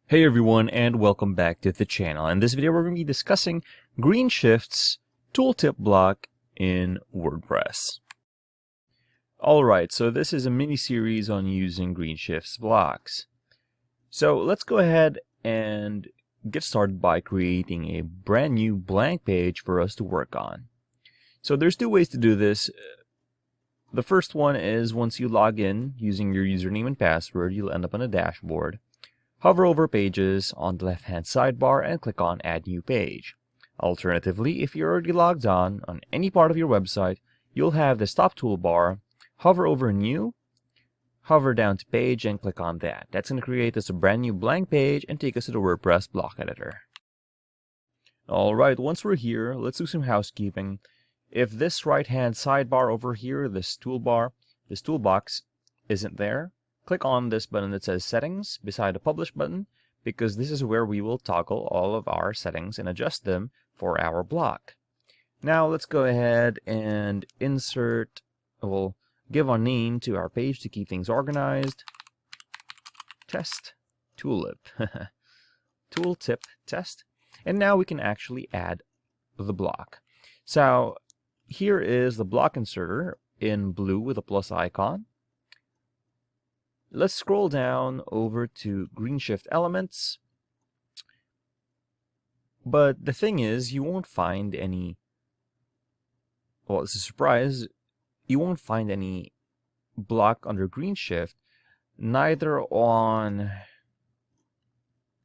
Hey everyone, and welcome back to the channel. In this video we're going to be discussing GreenShift's Tooltip block in WordPress. Alright, so this is a mini-series on using GreenShift's blocks. So let's go ahead and get started by creating a brand new blank page for us to work on. So there's two ways to do this. The first one is once you log in using your username and password, you'll end up on a dashboard. Hover over Pages on the left-hand sidebar and click on Add New Page. Alternatively, if you're already logged on any part of your website, you'll have the Stop toolbar, hover over New, hover down to Page and click on that. That's going to create us a brand new blank page and take us to the WordPress block editor. Alright, once we're here, let's do some housekeeping. If this right-hand sidebar over here, this toolbox, isn't there, click on this button that says Settings beside the Publish button, because this is where we will toggle all of our settings and adjust them for our block. Now let's go ahead and insert, we'll give a name to our page to keep things organized. Test Tooltip. Tooltip test. And now we can actually add the block. So here is the block inserter in blue with a plus icon. Let's scroll down over to GreenShift Elements. But the thing is, you won't find any, well, it's a surprise, you won't find any block under GreenShift, neither on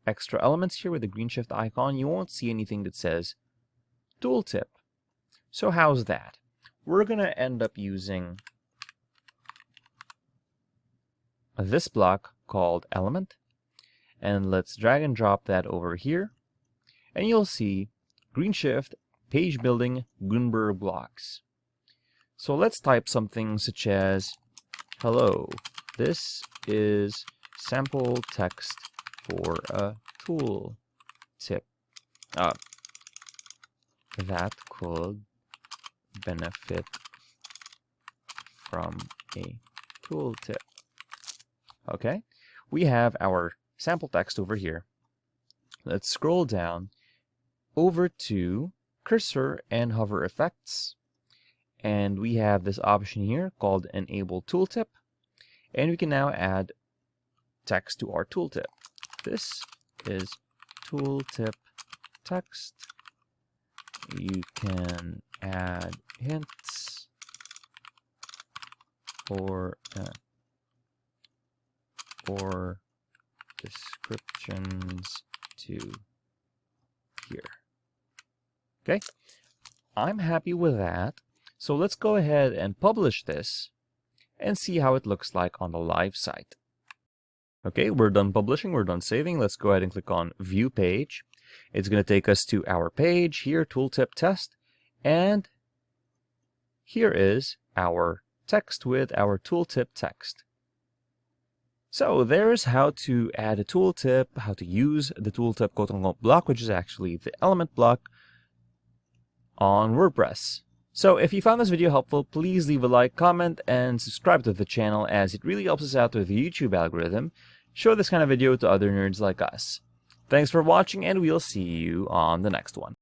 extra elements here with the GreenShift icon. You won't see anything that says Tooltip. So how's that? We're going to end up using this block called element, and let's drag and drop that over here, and you'll see GreenShift page building gutenberg-blocks. So let's type something such as, hello, this is sample text for a tool tip that could benefit from a tooltip. Okay, we have our sample text over here. Let's scroll down over to cursor and hover effects, and we have this option here called enable tooltip, and we can now add text to our tooltip. This is tooltip text. You can add hints or descriptions to here. Okay, I'm happy with that. So let's go ahead and publish this and see how it looks like on the live site. Okay, we're done publishing, we're done saving. Let's go ahead and click on View Page. It's going to take us to our page here, Tooltip Test, and here is our text with our tooltip text. So there's how to add a tooltip, how to use the tooltip quote-unquote block, which is actually the element block on WordPress. So if you found this video helpful, please leave a like, comment, and subscribe to the channel, as it really helps us out with the YouTube algorithm. Show this kind of video to other nerds like us. Thanks for watching, and we'll see you on the next one.